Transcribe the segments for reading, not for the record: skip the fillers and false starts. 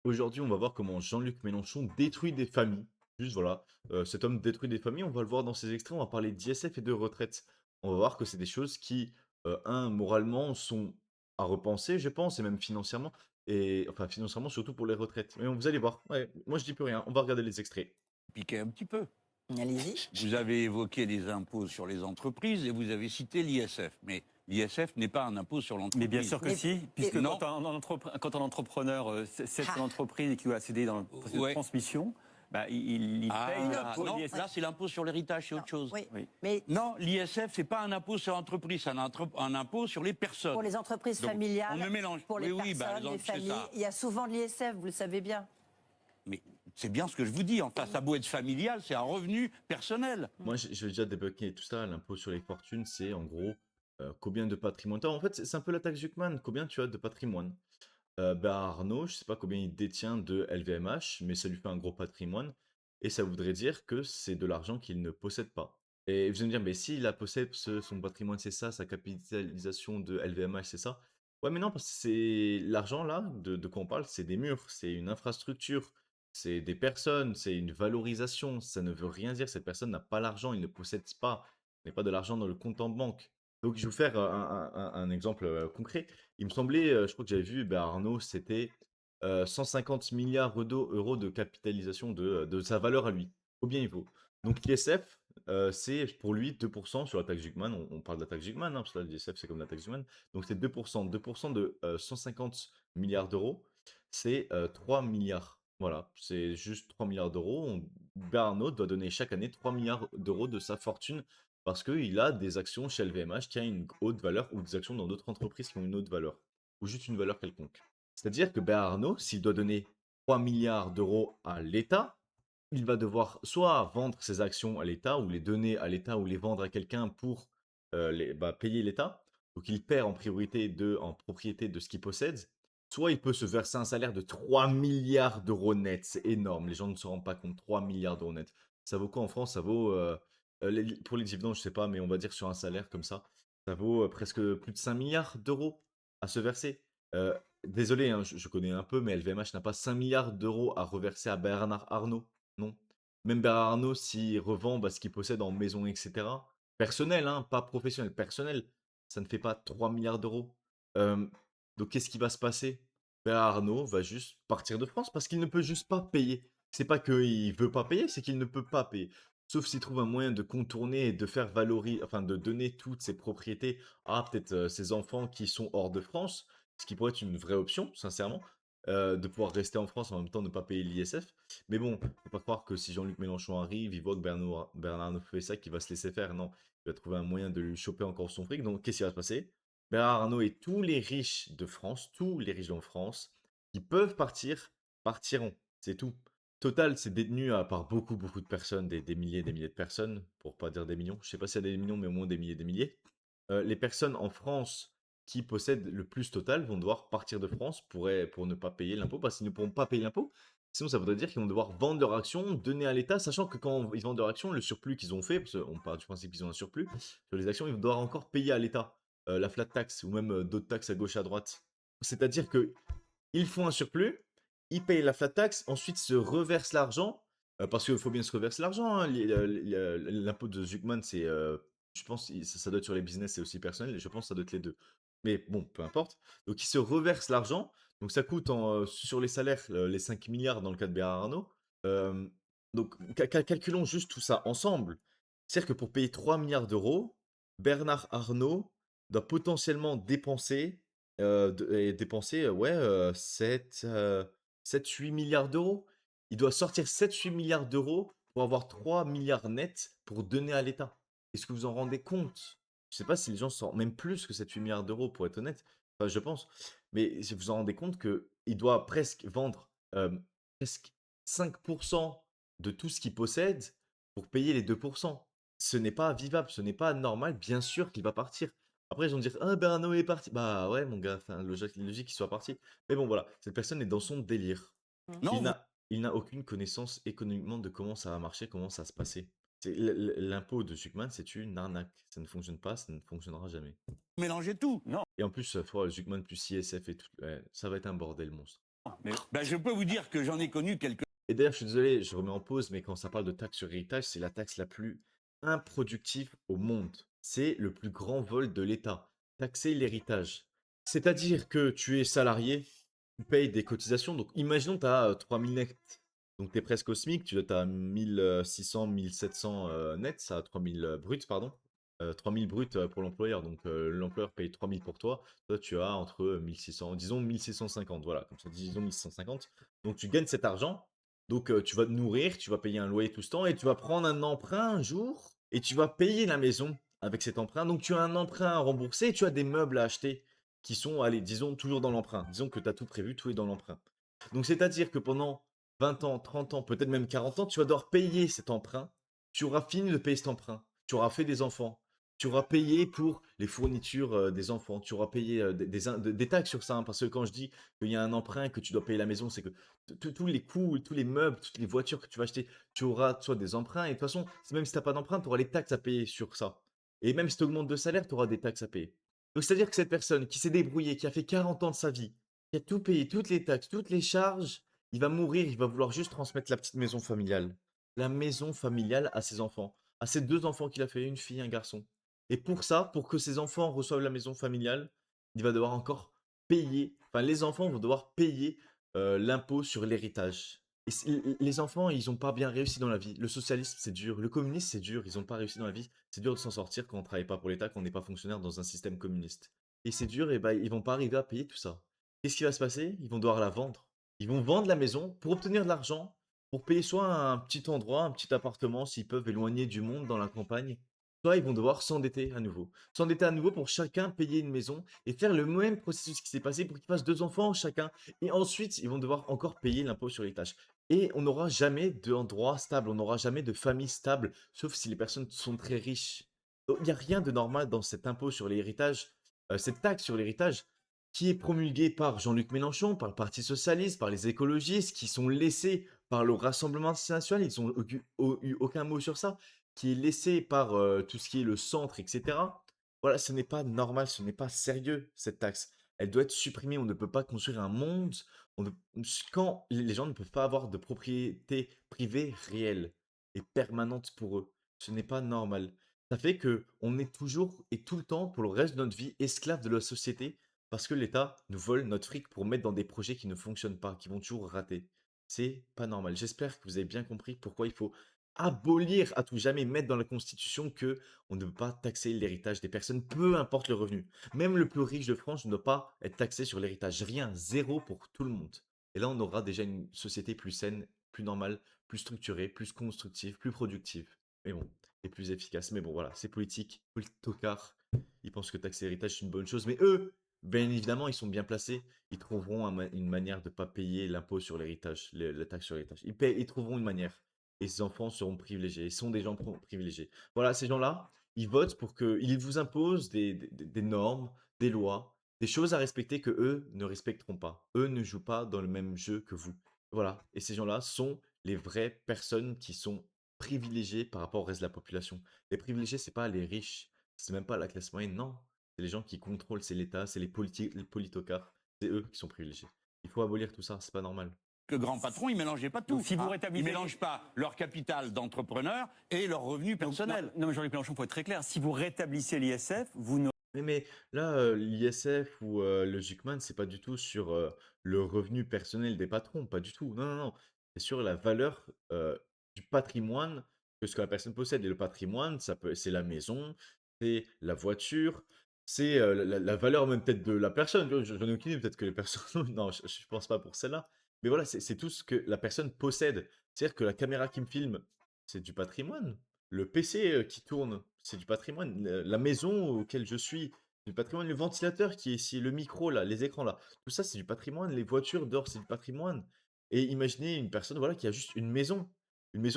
Aujourd'hui, on va voir comment Jean-Luc Mélenchon détruit des familles. Juste voilà, cet homme détruit des familles, on va le voir dans ces extraits, on va parler d'ISF et de retraite. On va voir que c'est des choses qui, 1 moralement sont à repenser, je pense et même financièrement et enfin financièrement surtout pour les retraites. Mais vous allez voir, ouais, moi je dis plus rien, on va regarder les extraits. Piquer un petit peu. Allez-y. Vous avez évoqué les impôts sur les entreprises et vous avez cité l'ISF. Mais l'ISF n'est pas un impôt sur Mais bien sûr l'entreprise. que Mais- si, puisque Non. quand un entrepreneur cède son Ah. entreprise et qu'il va accéder dans le processus de Ouais. transmission, bah, il paye l'impôt non, l'ISF. là c'est l'impôt sur l'héritage, c'est Non, autre chose. oui. Oui. Mais Non, l'ISF, c'est pas un impôt sur l'entreprise, c'est un impôt sur les personnes. pour les entreprises Donc, familiales, on ne mélange. pour les Oui, bah, personnes, les c'est familles, ça. il y a souvent de l'ISF, vous le savez bien. Mais c'est bien ce que je vous dis. Enfin, ça a beau être familial, c'est un revenu personnel. Moi, je vais déjà débloquer tout ça. L'impôt sur les fortunes, c'est en gros, combien de patrimoine tu as. En fait, c'est un peu la taxe Zuckman, combien tu as de patrimoine? Arnaud, je sais pas combien il détient de LVMH, mais ça lui fait un gros patrimoine et ça voudrait dire que c'est de l'argent qu'il ne possède pas et vous allez me dire: «Mais s'il la possède, son patrimoine, c'est ça, sa capitalisation de LVMH, c'est ça». Ouais, mais non, parce que c'est l'argent là, de quoi on parle, c'est des murs, c'est une infrastructure, c'est des personnes, c'est une valorisation. Ça ne veut rien dire, cette personne n'a pas l'argent, il ne possède pas, il n'y a pas de l'argent dans le compte en banque. Donc je vais vous faire, un exemple, concret. Il me semblait, je crois que j'avais vu, Arnaud, c'était, 150 000 000 euros de capitalisation de sa valeur à lui. Combien il vaut? Donc l'ISF, c'est pour lui 2 sur la taxe Zuckman. On parle de la taxe Zuckman, hein, parce que là, l'ISF, c'est comme la taxe Zuckman. Donc c'est 2 2 de, 150 000 000 €, c'est, 3 000 000 000. Voilà, c'est juste 3 000 000 €. Arnaud doit donner chaque année 3 000 000 € de sa fortune parce qu'il a des actions chez LVMH qui a une haute valeur ou des actions dans d'autres entreprises qui ont une haute valeur ou juste une valeur quelconque. C'est-à-dire que Arnaud, s'il doit donner 3 milliards d'euros à l'État, il va devoir soit vendre ses actions à l'État ou les donner à l'État ou les vendre à quelqu'un pour payer l'État. Donc il perd en propriété de ce qu'il possède. Soit il peut se verser un salaire de 3 milliards d'euros net. C'est énorme. Les gens ne se rendent pas compte. 3 milliards d'euros net. Ça vaut quoi en France? Ça vaut pour les dividendes, je sais pas, mais on va dire sur un salaire comme ça vaut, presque plus de 5 milliards d'euros à se verser. Désolé, hein, je connais un peu, mais LVMH n'a pas 5 milliards d'euros à reverser à Bernard Arnault, non. Même Bernard Arnault, s'il revend, ce qu'il possède en maison et cetera, personnel, hein, pas professionnel, personnel, ça ne fait pas 3 milliards d'euros. Hem, donc qu'est-ce qui va se passer? Bernard Arnault va juste partir de France parce qu'il ne peut juste pas payer. C'est pas qu'il veut pas payer, c'est qu'il ne peut pas payer. Sauf s'il trouve un moyen de contourner et de faire enfin de donner toutes ses propriétés à peut-être, ses enfants qui sont hors de France, ce qui pourrait être une vraie option, sincèrement, de pouvoir rester en France en même temps ne pas payer l'ISF. Mais bon, faut pas croire que si Jean-Luc Mélenchon arrive, il voit que Bernard Arnault fait ça, qu'il va se laisser faire. Non, il va trouver un moyen de lui choper encore son fric. Donc qu'est-ce qui va se passer? Bernard Arnault et tous les riches de France, tous les riches de France qui peuvent partir, partiront. C'est tout. Total, c'est détenu, par beaucoup, beaucoup de personnes, des milliers de personnes, pour pas dire des millions. Je sais pas s'il y a des millions, mais au moins des milliers, des milliers. Les personnes en France qui possèdent le plus Total vont devoir partir de France pour ne pas payer l'impôt, parce qu'ils ne pourront pas payer l'impôt. Sinon, ça voudrait dire qu'ils vont devoir vendre leurs actions, donner à l'État, sachant que quand ils vendent leurs actions, le surplus qu'ils ont fait, parce qu'on part du principe qu'ils ont un surplus, sur les actions, ils vont devoir encore payer à l'État, la flat tax ou même, d'autres taxes à gauche, à droite. C'est-à-dire que ils font un surplus, ils payent la flat tax, ensuite se reversent l'argent, parce qu'il faut bien se reverser l'argent, hein. L'impôt de Zuckman, c'est, je pense, ça doit être sur les business et aussi personnel, et je pense que ça doit être les 2. Mais bon, peu importe. Donc ils se reversent l'argent, donc ça coûte sur les salaires, les 5 milliards dans le cas de Bernard Arnault. Hem, donc calculons juste tout ça ensemble. C'est-à-dire que pour payer 3 milliards d'euros, Bernard Arnault doit potentiellement dépenser ouais, 7-8 milliards d'euros. Il doit sortir 7-8 milliards d'euros pour avoir 3 milliards nets pour donner à l'État. Est-ce que vous en rendez compte? Je sais pas si les gens s'en même plus que 7-8 milliards d'euros pour être honnête, enfin je pense. Mais si vous vous en rendez compte qu'il doit presque vendre, presque 5 de tout ce qu'il possède pour payer les 2. Ce n'est pas vivable, ce n'est pas normal, bien sûr qu'il va partir. Après, ils vont dire: «Ah, Bernard est parti». Bah ouais, mon gars, enfin, logique qu'il soit parti. Mais bon, voilà, cette personne est dans son délire. Non, Il n'a aucune connaissance économiquement de comment ça va marcher, comment ça va se passer. L'impôt de Zuckman, c'est une arnaque. Ça ne fonctionne pas, ça ne fonctionnera jamais. vous mélangez tout. Et en plus, Zuckman plus ISF et tout, ouais, ça va être un bordel monstre. Mais Ben, je peux vous dire que j'en ai connu quelques. Et d'ailleurs, je suis désolé, je remets en pause, mais quand ça parle de taxe sur héritage, c'est la taxe la plus improductive au monde. C'est le plus grand vol de l'État. Taxer l'héritage. C'est-à-dire que tu es salarié, tu payes des cotisations. Donc, imaginons que tu as 3000 net. Donc, tu es presque au SMIC, tu as 1600, 1700 net, ça, 3000 bruts, pardon. 3000 bruts pour l'employeur. Donc, l'employeur paye 3000 pour toi. Toi, tu as entre 1600, disons 1650. Voilà, comme ça, disons 1650. Donc, tu gagnes cet argent. Donc, tu vas te nourrir, tu vas payer un loyer tout ce temps et tu vas prendre un emprunt un jour et tu vas payer la maison avec cet emprunt. Donc, tu as un emprunt à rembourser et tu as des meubles à acheter qui sont, allez, disons, toujours dans l'emprunt. Disons que tu as tout prévu, tout est dans l'emprunt. Donc, c'est-à-dire que pendant 20 ans, 30 ans, peut-être même 40 ans, tu vas devoir payer cet emprunt. Tu auras fini de payer cet emprunt. Tu auras fait des enfants. Tu auras payé pour les fournitures des enfants. Tu auras payé des taxes sur ça, hein, parce que quand je dis qu'il y a un emprunt et que tu dois payer la maison, c'est que tous les coûts, tous les meubles, toutes les voitures que tu vas acheter, tu auras soit des emprunts. Et de toute façon, même si tu n'as pas d'emprunt, tu auras les taxes à payer sur ça. Et même si tu augmentes de salaire, tu auras des taxes à payer. Donc, c'est-à-dire que cette personne qui s'est débrouillée, qui a fait 40 ans de sa vie, qui a tout payé, toutes les taxes, toutes les charges, il va mourir, il va vouloir juste transmettre la petite maison familiale. La maison familiale à ses enfants. À ses 2 enfants qu'il a fait, une fille, un garçon. Et pour ça, pour que ses enfants reçoivent la maison familiale, il va devoir encore payer, enfin les enfants vont devoir payer l'impôt sur l'héritage. Et les enfants, ils n'ont pas bien réussi dans la vie. Le socialisme, c'est dur. Le communisme, c'est dur. Ils n'ont pas réussi dans la vie. C'est dur de s'en sortir quand on ne travaille pas pour l'État, quand on n'est pas fonctionnaire dans un système communiste. Et c'est dur, et ben ils vont pas arriver à payer tout ça. Qu'est-ce qui va se passer? Ils vont devoir la vendre. Ils vont vendre la maison pour obtenir de l'argent, pour payer soit un petit endroit, un petit appartement, s'ils peuvent éloigner du monde dans la campagne, soit ils vont devoir s'endetter à nouveau. S'endetter à nouveau pour chacun payer une maison et faire le même processus qui s'est passé pour qu'ils fassent 2 enfants chacun. Et ensuite, ils vont devoir encore payer l'impôt sur l'héritage. Et on n'aura jamais d'endroit stable, on n'aura jamais de famille stable, sauf si les personnes sont très riches. Donc, il n'y a rien de normal dans cet impôt sur l'héritage, cette taxe sur l'héritage, qui est promulguée par Jean-Luc Mélenchon, par le Parti socialiste, par les écologistes, qui sont laissés par le Rassemblement national, ils n'ont eu aucun mot sur ça, qui est laissé par tout ce qui est le centre, etc. Voilà, ce n'est pas normal, ce n'est pas sérieux, cette taxe. Elle doit être supprimée. On ne peut pas construire un monde on ne- quand les gens ne peuvent pas avoir de propriété privée réelle et permanente pour eux. Ce n'est pas normal. Ça fait que on est toujours et tout le temps, pour le reste de notre vie, esclave de la société parce que l'État nous vole notre fric pour mettre dans des projets qui ne fonctionnent pas, qui vont toujours rater. C'est pas normal. J'espère que vous avez bien compris pourquoi il faut abolir à tout jamais, mettre dans la Constitution que on ne peut pas taxer l'héritage des personnes, peu importe le revenu. Même le plus riche de France ne doit pas être taxé sur l'héritage. Rien, zéro pour tout le monde. Et là, on aura déjà une société plus saine, plus normale, plus structurée, plus constructive, plus productive. Mais bon, et plus efficace. Mais bon, voilà, c'est politique, politocard. Ils pensent que taxer l'héritage, c'est une bonne chose. Mais eux, bien évidemment, ils sont bien placés. Ils trouveront une manière de ne pas payer l'impôt sur l'héritage, la taxe sur l'héritage. Ils trouveront une manière. Et ces enfants seront privilégiés. Ils sont des gens privilégiés. Voilà, ces gens-là, ils votent pour qu'ils vous imposent des normes, des lois, des choses à respecter que eux ne respecteront pas. Eux ne jouent pas dans le même jeu que vous. Voilà. Et ces gens-là sont les vraies personnes qui sont privilégiées par rapport au reste de la population. Les privilégiés, c'est pas les riches, c'est même pas la classe moyenne, non. C'est les gens qui contrôlent, c'est l'État, c'est les politocrates, c'est eux qui sont privilégiés. Il faut abolir tout ça, c'est pas normal. Que grands patrons, ils mélangeaient pas tout. Donc, si vous Ils rétablissez- mélangent pas leur capital d'entrepreneur et leur revenu personnel. Non, mais Jean-Luc Mélenchon, faut être très clair. Si vous rétablissez l'ISF, vous ne Mais là, l'ISF ou le Zuckman, c'est pas du tout sur le revenu personnel des patrons, pas du tout. Non, non, non. C'est sur la valeur du patrimoine que ce que la personne possède. Et le patrimoine, c'est la maison, c'est la voiture, c'est la valeur même peut-être de la personne. Tu vois, j'en ai aucune idée, peut-être que les personnes. Non, je pense pas pour celle-là. Mais voilà, c'est tout ce que la personne possède. C'est-à-dire que la caméra qui me filme, c'est du patrimoine. Le PC qui tourne, c'est du patrimoine. La maison auquel je suis, c'est du patrimoine. Le ventilateur qui est ici, le micro là, les écrans là, tout ça c'est du patrimoine. Les voitures dehors, c'est du patrimoine. Et imaginez une personne voilà, qui a juste une maison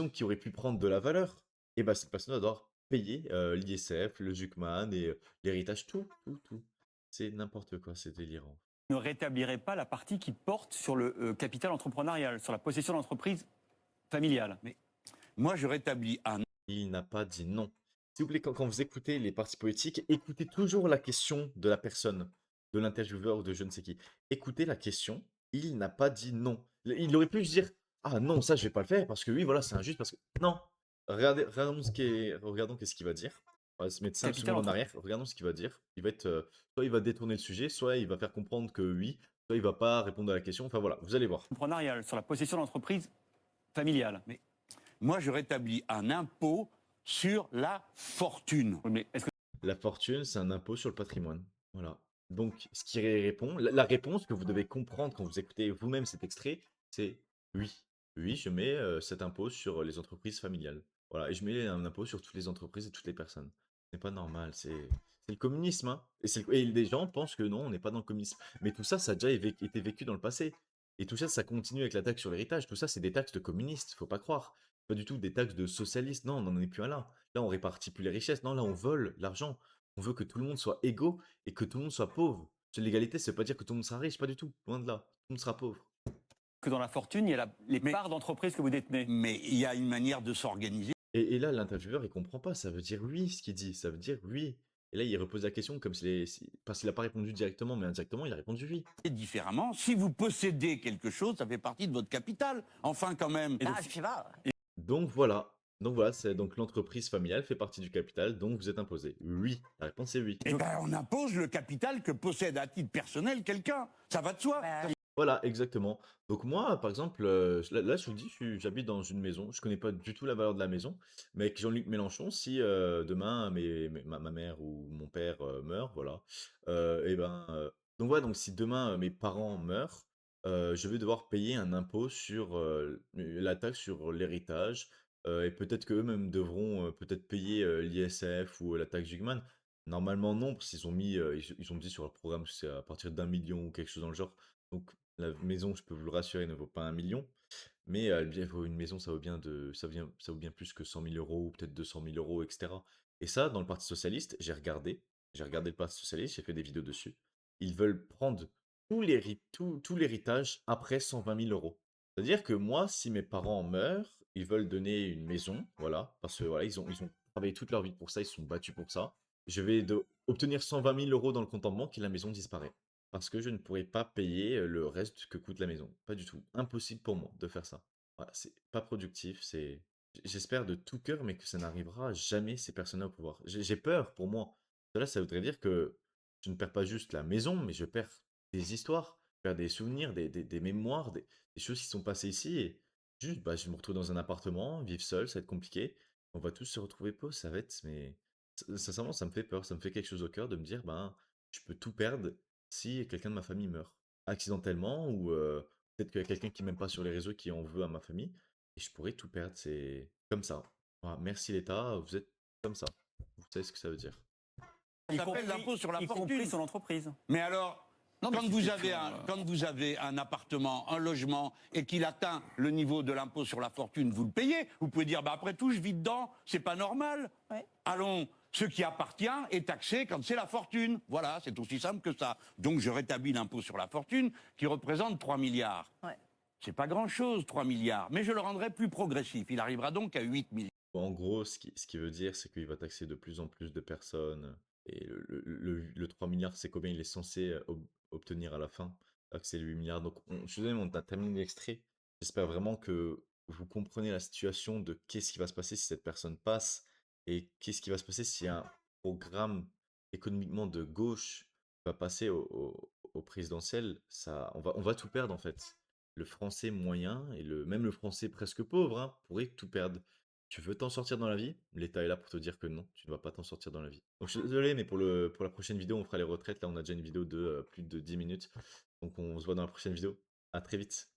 qui aurait pu prendre de la valeur. Et bah cette personne va devoir payer l'ISF, le Zuckman et l'héritage, tout, tout, tout. C'est n'importe quoi, c'est délirant. ne rétablirez pas la partie qui porte sur le capital entrepreneurial, sur la possession d'entreprise familiale. Mais moi, je rétablis un. Il n'a pas dit non. S'il vous plaît, quand vous écoutez les partis politiques, écoutez toujours la question de la personne, de l'intervieweur ou de je ne sais qui. Écoutez la question il n'a pas dit non. Il aurait pu se dire: «Ah non, ça je vais pas le faire parce que oui, voilà, c'est injuste parce que» non! Regardons qu'est-ce qu'il va dire. On va se mettre 5 Capital secondes en entre- arrière. Regardons ce qu'il va dire. Il va être, soit il va détourner le sujet, soit il va faire comprendre que oui, soit il va pas répondre à la question. Enfin voilà, vous allez voir. entrepreneurial, sur la possession d'entreprise familiale. Moi, je rétablis un impôt sur la fortune. Oui, mais est-ce que La fortune, c'est un impôt sur le patrimoine. Voilà. Donc, ce qui répond, la réponse que vous devez comprendre quand vous écoutez vous-même cet extrait, c'est oui. Oui, je mets cet impôt sur les entreprises familiales. Voilà. Et je mets un impôt sur toutes les entreprises et toutes les personnes. C'est pas normal. C'est le communisme. Hein. Et les gens pensent que non, on n'est pas dans le communisme. Mais tout ça, ça a déjà été vécu dans le passé. Et tout ça, ça continue avec la taxe sur l'héritage. Tout ça, c'est des taxes de communistes. Faut pas croire. Pas du tout des taxes de socialistes. Non, on n'en est plus à là. Là, on répartit plus les richesses. Non, là, on vole l'argent. On veut que tout le monde soit égaux et que tout le monde soit pauvre. C'est l'égalité, ça veut pas dire que tout le monde sera riche, pas du tout. Loin de là. Tout le monde sera pauvre. dans la fortune, il y a les Mais- parts d'entreprise que vous détenez? Mais il y a une manière de s'organiser. Et là, l'intervieweur, il comprend pas. Ça veut dire oui, ce qu'il dit. Ça veut dire oui. Et là, il repose la question comme parce qu'il a pas répondu directement, mais indirectement, il a répondu oui. Différemment. Si vous possédez quelque chose, ça fait partie de votre capital. Enfin, quand même. Ah, je sais pas. Donc voilà. Donc l'entreprise familiale fait partie du capital, donc vous êtes imposé. Oui. La réponse est oui. Eh ben, on impose le capital que possède à titre personnel quelqu'un. Ça va de soi. Bah, Voilà, exactement. Donc moi, par exemple, là, je vous dis, j'habite dans une maison. Je connais pas du tout la valeur de la maison, mais avec Jean-Luc Mélenchon, si demain ma mère ou mon père meurt, voilà, et ben, donc voilà, donc si demain mes parents meurent, je vais devoir payer un impôt sur la taxe sur l'héritage, et peut-être qu'eux-mêmes devront peut-être payer l'ISF ou la taxe Jugman. Normalement non, parce qu'ils ont mis, ils ont dit sur leur programme que c'est à partir d'1 million ou quelque chose dans le genre. Donc la maison, je peux vous le rassurer, ne vaut pas 1 million, mais bien, une maison, ça vaut bien plus que 100 000 € ou peut-être 200 000 € etc. Et ça, dans le Parti socialiste, j'ai regardé le Parti socialiste, j'ai fait des vidéos dessus. Ils veulent prendre tout l'héritage après 120 000 €. C'est-à-dire que moi, si mes parents meurent, ils veulent donner une maison, voilà, parce que voilà, ils ont travaillé toute leur vie pour ça, ils se sont battus pour ça. Je vais obtenir 120 000 € dans le compte en banque et la maison disparaît. Parce que je ne pourrais pas payer le reste que coûte la maison. Pas du tout. Impossible pour moi de faire ça. Voilà, c'est pas productif. J'espère de tout cœur, mais que ça n'arrivera jamais ces personnes-là au pouvoir. J'ai peur pour moi. Cela, ça voudrait dire que je ne perds pas juste la maison, mais je perds des histoires, je perds des souvenirs, des mémoires, des choses qui sont passées ici. Et juste, bah, je me retrouve dans un appartement, vivre seul, ça va être compliqué. On va tous se retrouver pauvres, ça va être, mais sincèrement, ça me fait peur, ça me fait quelque chose au cœur de me dire, ben, je peux tout perdre si quelqu'un de ma famille meurt. Accidentellement ou peut-être qu'il y a quelqu'un qui m'aime pas sur les réseaux qui en veut à ma famille et je pourrais tout perdre, c'est comme ça. Voilà, merci l'État, vous êtes comme ça. Vous savez ce que ça veut dire. Ça s'appelle l'impôt sur la y fortune. compris sur l'entreprise. Mais alors, Non, mais quand c'est vous, une avez question, quand vous avez un appartement, un logement, et qu'il atteint le niveau de l'impôt sur la fortune, vous le payez. Vous pouvez dire, bah, après tout, je vis dedans, c'est pas normal. Ouais. Allons, ce qui appartient est taxé quand c'est la fortune. Voilà, c'est aussi simple que ça. Donc je rétablis l'impôt sur la fortune, qui représente 3 milliards. Ouais. C'est pas grand-chose, 3 milliards, mais je le rendrai plus progressif. Il arrivera donc à 8 milliards. En gros, ce qui veut dire, c'est qu'il va taxer de plus en plus de personnes. Et le 3 milliards, c'est combien il est censé obtenir à la fin? C'est le 8 milliards. Donc, je suis désolé, mais on a terminé l'extrait. J'espère vraiment que vous comprenez la situation de qu'est-ce qui va se passer si cette personne passe et qu'est-ce qui va se passer si un programme économiquement de gauche va passer au présidentiel. On va tout perdre en fait. Le français moyen et même le français presque pauvre hein, pourrait tout perdre. Tu veux t'en sortir dans la vie? L'État est là pour te dire que non, tu ne vas pas t'en sortir dans la vie. Donc je suis désolé, mais pour la prochaine vidéo, on fera les retraites. Là, on a déjà une vidéo de plus de 10 minutes. Donc on se voit dans la prochaine vidéo. À très vite.